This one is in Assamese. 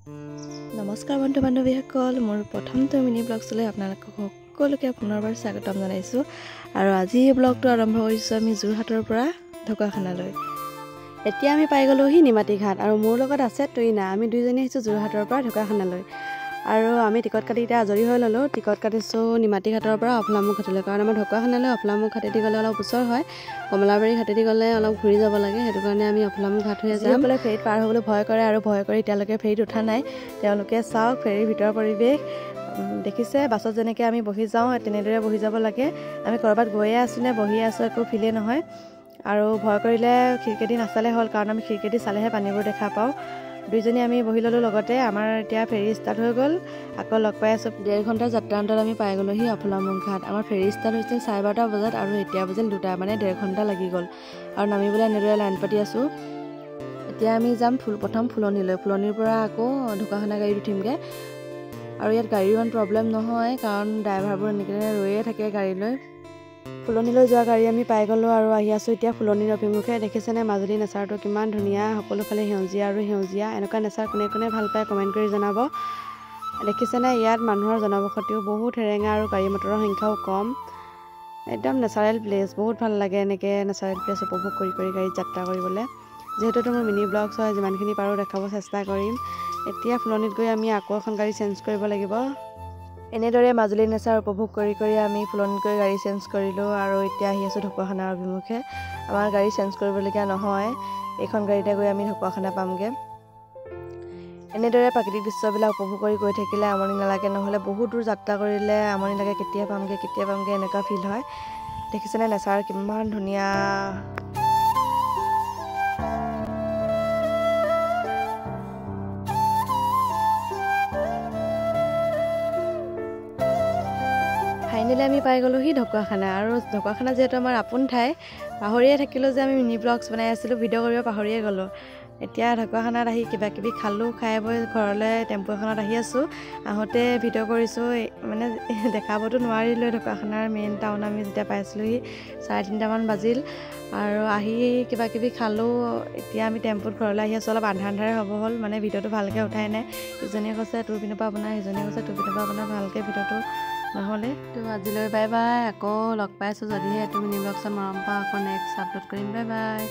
নমস্কাৰ বন্ধু বান্ধৱীসকল, মোৰ প্ৰথমটো মিনি ব্লগছলৈ আপোনালোকক সকলোকে পুনৰবাৰ স্বাগতম জনাইছোঁ। আৰু আজি এই ব্লগটো আৰম্ভ কৰিছোঁ আমি যোৰহাটৰ পৰা ঢকুৱাখানালৈ। এতিয়া আমি পাই গ'লোহি নিমাতী ঘাট আৰু মোৰ লগত আছে তইনা। আমি দুইজনী আহিছোঁ যোৰহাটৰ পৰা ঢকুৱাখানালৈ আৰু আমি টিকট কাটি এতিয়া আজৰি হৈ ল'লোঁ। টিকট কাটিছোঁ নিমাতী ঘাটৰ পৰা অফলামুখ ঘাটলৈ, কাৰণ আমাৰ ঢকুৱাখানালৈ অফলামুখ ঘাটেদি গ'লে অলপ ওচৰ হয়, কমলাবাৰী ঘাটেদি গ'লে অলপ ঘূৰি যাব লাগে। সেইটো কাৰণে আমি অফলামুখ ঘাট হৈ যাম। বোলে ফেৰীত পাৰ হ'বলৈ ভয় কৰে আৰু ভয় কৰি এতিয়ালৈকে ফেৰীত উঠা নাই। তেওঁলোকে চাওক ফেৰীৰ ভিতৰৰ পৰিৱেশ দেখিছে। বাছত যেনেকৈ আমি বহি যাওঁ তেনেদৰে বহি যাব লাগে। আমি ক'ৰবাত গৈয়ে আছোঁ নে বহিয়ে আছোঁ একো ফিলেই নহয়। আৰু ভয় কৰিলে খিৰিকীদি নাচালে হ'ল, কাৰণ আমি খিৰিকীদি চালেহে পানীবোৰ দেখা পাওঁ। দুইজনী আমি বহি ল'লোঁ লগতে। আমাৰ এতিয়া ফেৰী ষ্টাৰ্ট হৈ গ'ল, আকৌ লগ পাই আছোঁ। 1.5 ঘণ্টাৰ যাত্ৰান্তত আমি পাই গ'লোহি অফলামুখ ঘাট। আমাৰ ফেৰী ষ্টাৰ্ট হৈছিল 12:30 বজাত আৰু এতিয়া বাজিল 2টা, মানে 1.5 ঘণ্টা লাগি গ'ল। আৰু নামিবলৈ এনেদৰে লাইন পাতি আছোঁ। এতিয়া আমি যাম প্ৰথম ফুলনিলৈ, ফুলনিৰ পৰা আকৌ ঢকুৱাখানা গাড়ীত উঠিমগৈ। আৰু ইয়াত গাড়ীৰ ইমান প্ৰব্লেম নহয়, কাৰণ ড্ৰাইভাৰবোৰ এনেকৈ ৰৈয়ে থাকে গাড়ীলৈ। ফুলনিলৈ যোৱা গাড়ী আমি পাই গ'লোঁ আৰু আহি আছোঁ এতিয়া ফুলনিৰ অভিমুখে। দেখিছেনে মাজুলী নেচাৰটো কিমান ধুনীয়া, সকলোফালে সেউজীয়া আৰু সেউজীয়া। এনেকুৱা নেচাৰ কোনে কোনে ভাল পায় কমেণ্ট কৰি জনাব। দেখিছেনে ইয়াত মানুহৰ জনবসতিও বহুত সেৰেঙা আৰু গাড়ী মটৰৰ সংখ্যাও কম। একদম নেচাৰেল প্লেচ, বহুত ভাল লাগে এনেকৈ নেচাৰেল প্লেচ উপভোগ কৰি গাড়ীত যাত্ৰা কৰিবলৈ। যিহেতুটো মোৰ মিনি ব্লগছ হয়, যিমানখিনি পাৰোঁ দেখাব চেষ্টা কৰিম। এতিয়া ফুলনিত গৈ আমি আকৌ এখন গাড়ী চেঞ্জ কৰিব লাগিব। এনেদৰে মাজুলী নেচাৰ উপভোগ কৰি আমি ফুলনিত গৈ গাড়ী চেঞ্জ কৰিলোঁ আৰু এতিয়া আহি আছোঁ ঢকুৱাখানাৰ অভিমুখে। আমাৰ গাড়ী চেঞ্জ কৰিবলগীয়া নহয়, এইখন গাড়ীতে গৈ আমি ঢকুৱাখানা পামগৈ। এনেদৰে প্ৰাকৃতিক দৃশ্যবিলাক উপভোগ কৰি গৈ থাকিলে আমনি নালাগে, নহ'লে বহুত দূৰ যাত্ৰা কৰিলে আমনি লাগে। কেতিয়া পামগৈ এনেকুৱা ফিল হয়। দেখিছেনে নেচাৰ কিমান ধুনীয়া। ফাইনেলি আমি পাই গ'লোহি ঢকুৱাখানা। আৰু ঢকুৱাখানা যিহেতু আমাৰ আপোন ঠাই, পাহৰিয়ে থাকিলোঁ যে আমি মিনি ব্লগছ বনাই আছিলোঁ, ভিডিঅ' কৰিব পাহৰিয়ে গ'লোঁ। এতিয়া ঢকুৱাখানাত আহি কিবাকিবি খালোঁ, খাই বৈ ঘৰলৈ টেম্পু এখনত আহি আছোঁ। আহোঁতে ভিডিঅ' কৰিছোঁ, মানে দেখাবতো নোৱাৰিলোঁ। ঢকুৱাখানাৰ মেইন টাউন আমি যেতিয়া পাইছিলোঁহি 3:30 বাজিল আৰু আহি কিবাকিবি খালোঁ। এতিয়া আমি টেম্পুত ঘৰলৈ আহি আছোঁ। অলপ আন্ধাৰে হ'ব হ'ল, মানে ভিডিঅ'টো ভালকৈ উঠাই নাই। ইজনীয়ে কৈছে তোৰ পিনৰ পৰা বনাই, সিজনীয়ে কৈছে তোৰ পিনৰ পৰা বনাই, ভালকৈ ভিডিঅ'টো নহ'লে। তো আজিলৈ বাই বাই। আকৌ লগ পাইছোঁ যদিহে তুমি মিনি ব্লগছত মৰম পাওঁ, আকৌ নেক্সট আপলোড কৰিম। Bye bye.